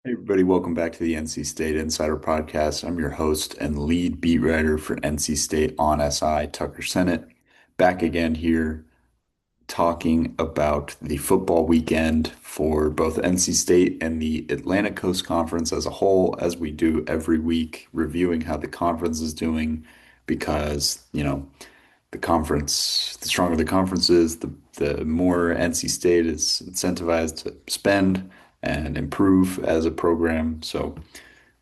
Hey everybody, welcome back to the NC State Insider Podcast. I'm your host and lead beat writer for NC State on SI, Tucker Sennett, back again here talking about the football weekend for both NC State and the Atlantic Coast Conference as a whole, as we do every week, reviewing how the conference is doing because, the stronger the conference is, the more NC State is incentivized to spend and improve as a program. So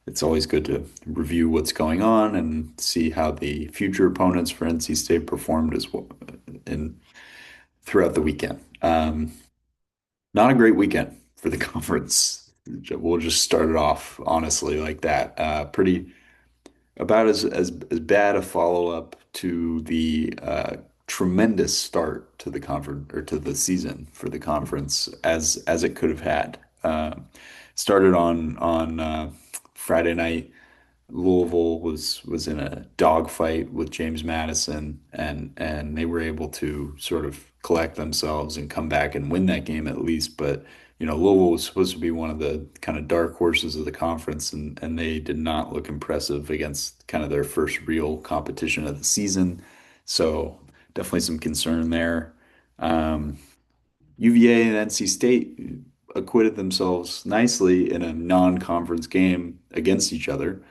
it's always good to review what's going on and see how the future opponents for NC State performed as well in throughout the weekend. Not a great weekend for the conference. We'll just start it off honestly like that. Pretty about as bad a follow-up to the tremendous start to the conference or to the season for the conference as it could have had. Started on Friday night. Louisville was in a dogfight with James Madison, and they were able to sort of collect themselves and come back and win that game at least. But Louisville was supposed to be one of the kind of dark horses of the conference, and they did not look impressive against kind of their first real competition of the season. So definitely some concern there. Um, UVA and NC State acquitted themselves nicely in a non-conference game against each other.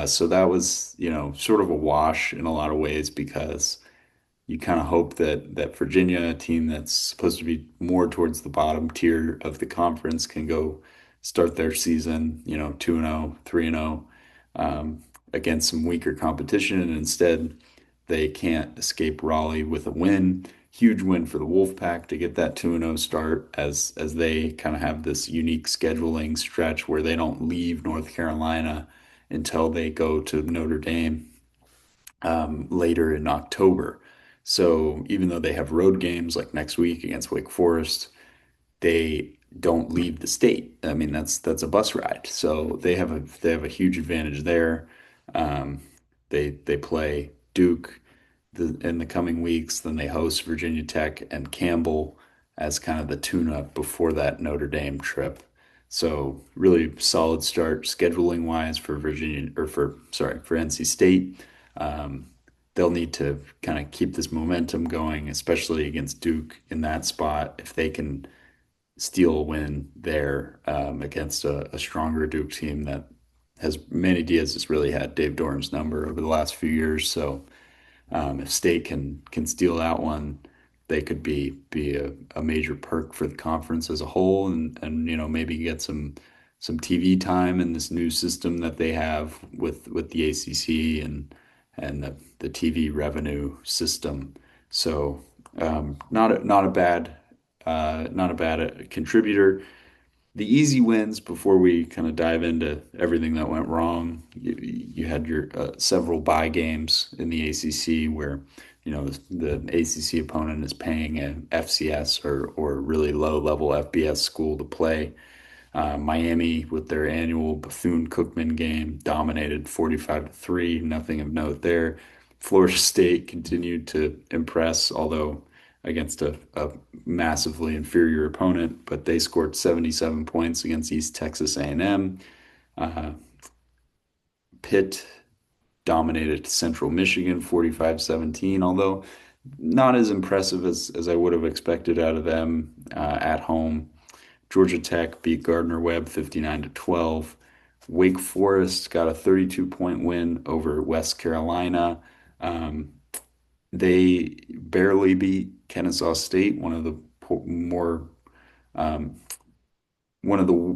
So that was, sort of a wash in a lot of ways because you kind of hope that Virginia, a team that's supposed to be more towards the bottom tier of the conference, can go start their season, 2-0, 3-0, against some weaker competition. And instead, they can't escape Raleigh with a win. Huge win for the Wolfpack to get that 2-0 start as they kind of have this unique scheduling stretch where they don't leave North Carolina until they go to Notre Dame later in October. So even though they have road games like next week against Wake Forest, they don't leave the state. I mean, that's a bus ride. So they have a huge advantage there. Um, they play Duke in the coming weeks, then they host Virginia Tech and Campbell as kind of the tune-up before that Notre Dame trip. So really solid start scheduling wise for Virginia or for sorry for NC State. Um, they'll need to kind of keep this momentum going, especially against Duke in that spot. If they can steal a win there against a stronger Duke team that has Manny Diaz has really had Dave Doran's number over the last few years. So if State can steal that one, they could be a major perk for the conference as a whole, and maybe get some TV time in this new system that they have with the ACC and the TV revenue system. So not a bad contributor. The easy wins before we kind of dive into everything that went wrong. You had your several bye games in the ACC where the ACC opponent is paying an FCS or really low level FBS school to play. Miami with their annual Bethune-Cookman game dominated 45-3, nothing of note there. Florida State continued to impress, although against a massively inferior opponent, but they scored 77 points against East Texas A&M. Uh, Pitt dominated Central Michigan 45-17, although not as impressive as I would have expected out of them at home. Georgia Tech beat Gardner-Webb 59-12. Wake Forest got a 32-point win over West Carolina. Um, they barely beat Kennesaw State, more um, one of the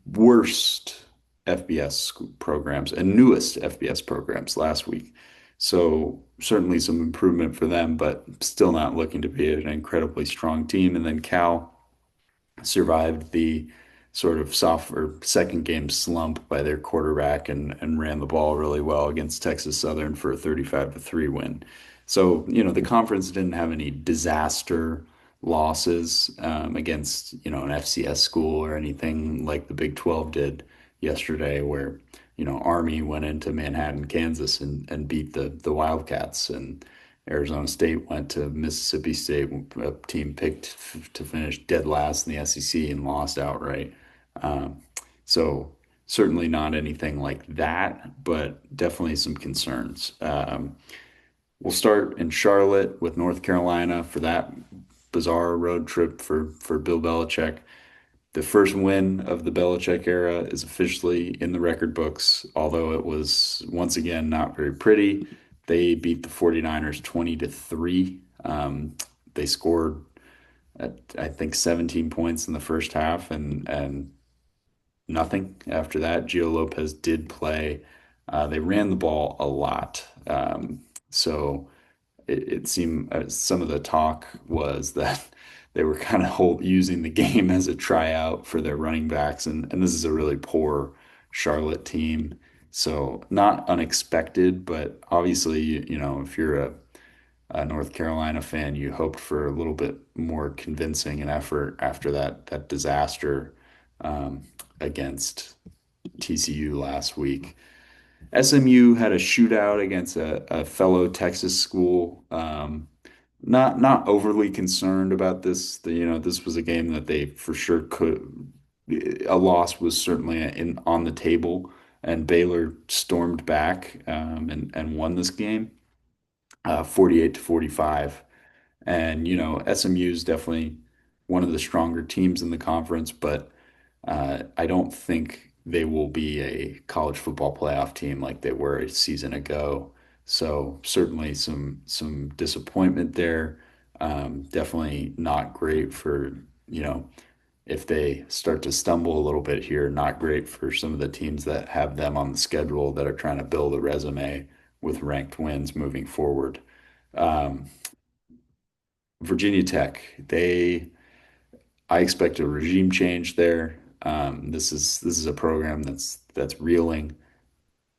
worst FBS programs and newest FBS programs last week. So certainly some improvement for them, but still not looking to be an incredibly strong team. And then Cal survived the sort of soft or second game slump by their quarterback and ran the ball really well against Texas Southern for a 35-3 win. So, the conference didn't have any disaster losses against, an FCS school or anything like the Big 12 did yesterday, where, Army went into Manhattan, Kansas and beat the Wildcats, and Arizona State went to Mississippi State, a team picked to finish dead last in the SEC and lost outright. Um, so Certainly not anything like that, but definitely some concerns. We'll start in Charlotte with North Carolina for that bizarre road trip for Bill Belichick. The first win of the Belichick era is officially in the record books, although it was once again not very pretty. They beat the 49ers 20-3. They scored I think 17 points in the first half and nothing after that. Gio Lopez did play. They ran the ball a lot. So it seemed some of the talk was that they were kind of using the game as a tryout for their running backs, and this is a really poor Charlotte team, so not unexpected, but obviously you know if you're a North Carolina fan, you hoped for a little bit more convincing an effort after that disaster um, against TCU last week. SMU had a shootout against a fellow Texas school. Not overly concerned about this. This was a game that they for sure could. A loss was certainly on the table, and Baylor stormed back and won this game, 48-45. And SMU is definitely one of the stronger teams in the conference, but I don't think they will be a college football playoff team like they were a season ago. So certainly some disappointment there. Definitely not great for, if they start to stumble a little bit here, not great for some of the teams that have them on the schedule that are trying to build a resume with ranked wins moving forward. Um, Virginia Tech, I expect a regime change there. This is a program that's reeling.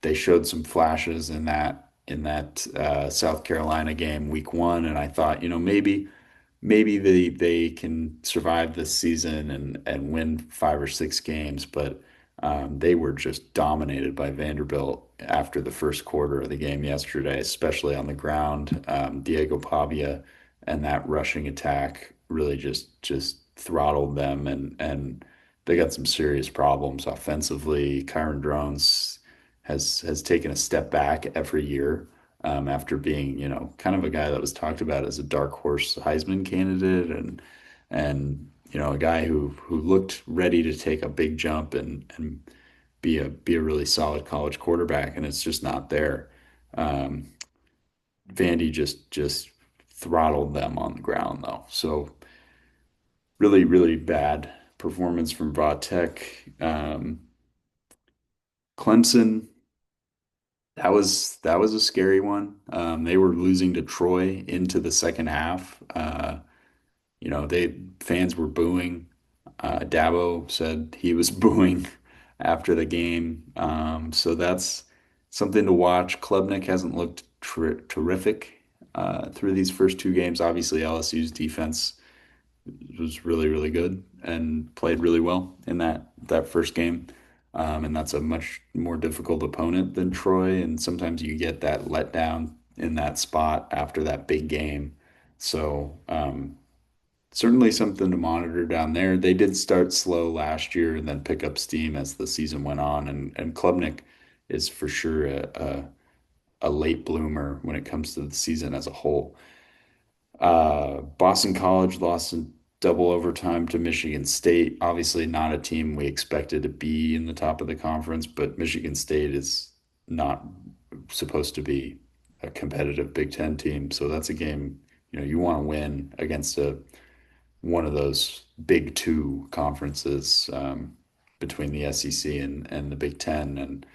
They showed some flashes in that South Carolina game week one, and I thought, maybe they can survive this season and win 5 or 6 games, but they were just dominated by Vanderbilt after the first quarter of the game yesterday, especially on the ground. Diego Pavia and that rushing attack really just throttled them, and they got some serious problems offensively. Kyron Drones has taken a step back every year after being, kind of a guy that was talked about as a dark horse Heisman candidate and a guy who looked ready to take a big jump and be a really solid college quarterback, and it's just not there. Um, Vandy just throttled them on the ground though. So really, really bad performance from Va Tech. Clemson, that was a scary one. They were losing to Troy into the second half. They fans were booing. Dabo said he was booing after the game. So that's something to watch. Klubnik hasn't looked terrific through these first 2 games. Obviously, LSU's defense was really, really good and played really well in that first game. And that's a much more difficult opponent than Troy. And sometimes you get that letdown in that spot after that big game. So certainly something to monitor down there. They did start slow last year and then pick up steam as the season went on. And Klubnik is for sure a late bloomer when it comes to the season as a whole. Boston College lost in double overtime to Michigan State. Obviously, not a team we expected to be in the top of the conference, but Michigan State is not supposed to be a competitive Big Ten team. So that's a game, you want to win against one of those big two conferences between the SEC and the Big Ten. And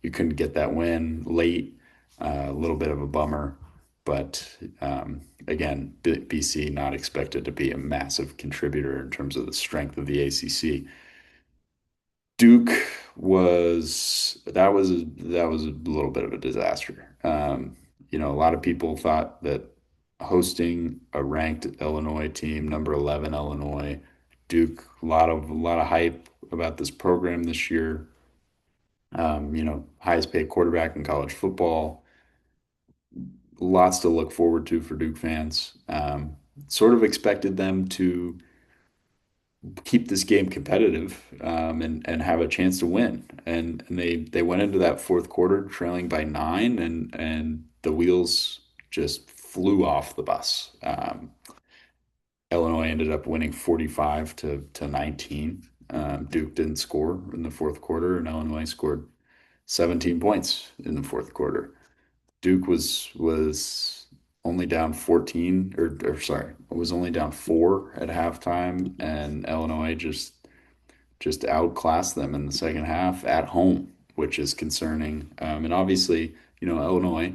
you couldn't get that win late, a little bit of a bummer. But again, BC not expected to be a massive contributor in terms of the strength of the ACC. Duke that was a little bit of a disaster. A lot of people thought that hosting a ranked Illinois team, number 11 Illinois, Duke, a lot of hype about this program this year. Highest paid quarterback in college football, lots to look forward to for Duke fans. Sort of expected them to keep this game competitive and have a chance to win. and they went into that fourth quarter trailing by 9, and the wheels just flew off the bus. Illinois ended up winning 45 to 19. Duke didn't score in the fourth quarter, and Illinois scored 17 points in the fourth quarter. Duke was only down 14, or sorry, was only down 4 at halftime, and Illinois just outclassed them in the second half at home, which is concerning. And obviously, Illinois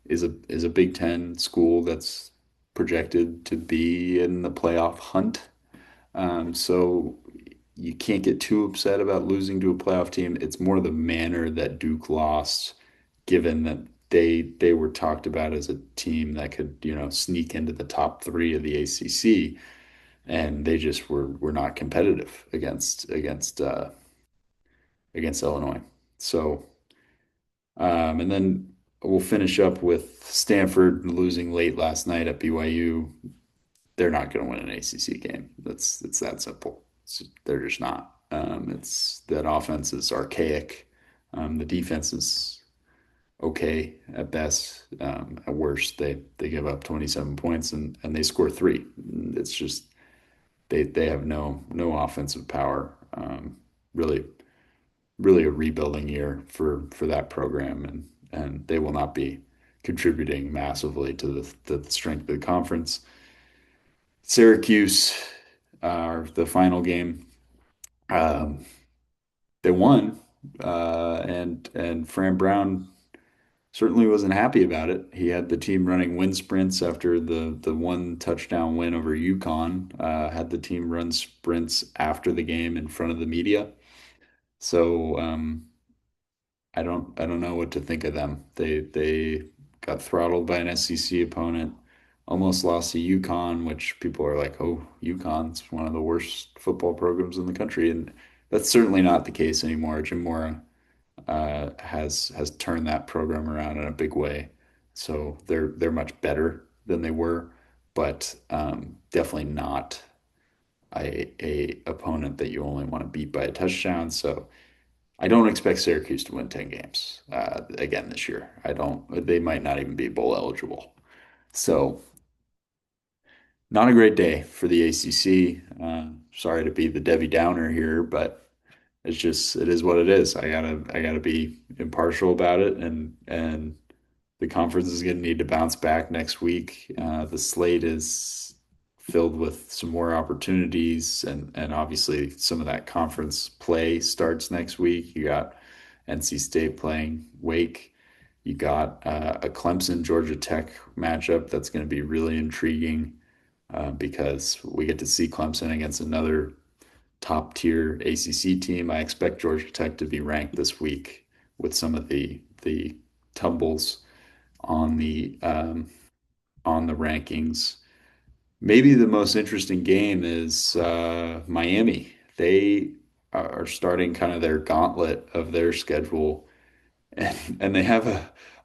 is a Big Ten school that's projected to be in the playoff hunt. So you can't get too upset about losing to a playoff team. It's more the manner that Duke lost, given that they were talked about as a team that could, sneak into the top three of the ACC, and they just were not competitive against Illinois. So, and then we'll finish up with Stanford losing late last night at BYU. They're not going to win an ACC game. It's that simple. They're just not. It's that offense is archaic. The defense is okay at best. At worst, they give up 27 points and they score three. It's just they have no offensive power. Really, really a rebuilding year for that program, and they will not be contributing massively to the strength of the conference. Syracuse, the final game, um, they won, and Fran Brown certainly wasn't happy about it. He had the team running wind sprints after the one touchdown win over UConn. Had the team run sprints after the game in front of the media. So I don't know what to think of them. They got throttled by an SEC opponent, almost lost to UConn, which people are like, oh, UConn's one of the worst football programs in the country, and that's certainly not the case anymore. Jim Mora has turned that program around in a big way, so they're much better than they were, but definitely not a opponent that you only want to beat by a touchdown. So. I don't expect Syracuse to win 10 games again this year. I don't, they might not even be bowl eligible. So, not a great day for the ACC. Sorry to be the Debbie Downer here, but it is what it is. I gotta be impartial about it, and the conference is going to need to bounce back next week. The slate is filled with some more opportunities, and obviously some of that conference play starts next week. You got NC State playing Wake. You got a Clemson Georgia Tech matchup that's going to be really intriguing because we get to see Clemson against another top tier ACC team. I expect Georgia Tech to be ranked this week with some of the tumbles on the rankings. Maybe the most interesting game is Miami. They are starting kind of their gauntlet of their schedule, and they have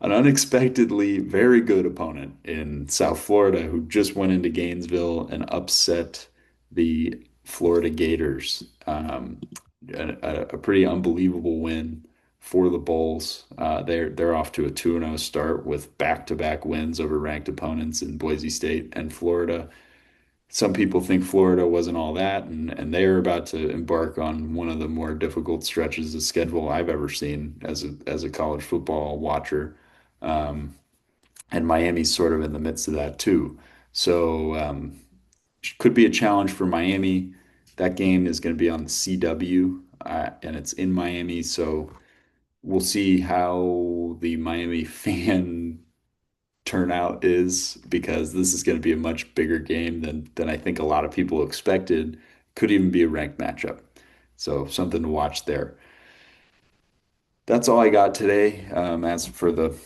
an unexpectedly very good opponent in South Florida who just went into Gainesville and upset the Florida Gators. A pretty unbelievable win for the Bulls. They're off to a 2-0 start with back-to-back wins over ranked opponents in Boise State and Florida. Some people think Florida wasn't all that, and they are about to embark on one of the more difficult stretches of schedule I've ever seen as a college football watcher. Um, and Miami's sort of in the midst of that too. So could be a challenge for Miami. That game is going to be on the CW, and it's in Miami. So we'll see how the Miami fan turnout is, because this is going to be a much bigger game than I think a lot of people expected. Could even be a ranked matchup. So something to watch there. That's all I got today. As for the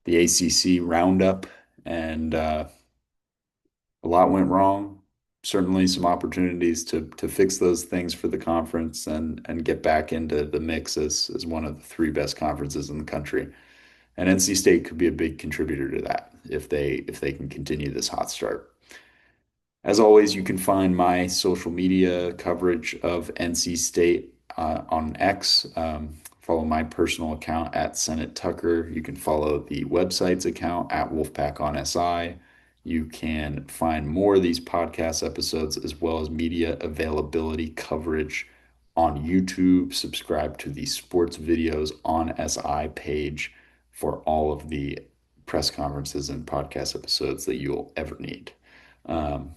ACC roundup, and a lot went wrong. Certainly some opportunities to fix those things for the conference and get back into the mix as one of the three best conferences in the country. And NC State could be a big contributor to that if they can continue this hot start. As always, you can find my social media coverage of NC State on X. Follow my personal account at Senate Tucker. You can follow the website's account at Wolfpack on SI. You can find more of these podcast episodes as well as media availability coverage on YouTube. Subscribe to the sports videos on SI page for all of the press conferences and podcast episodes that you'll ever need. Um,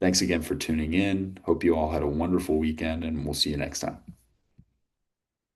Thanks again for tuning in. Hope you all had a wonderful weekend, and we'll see you next time.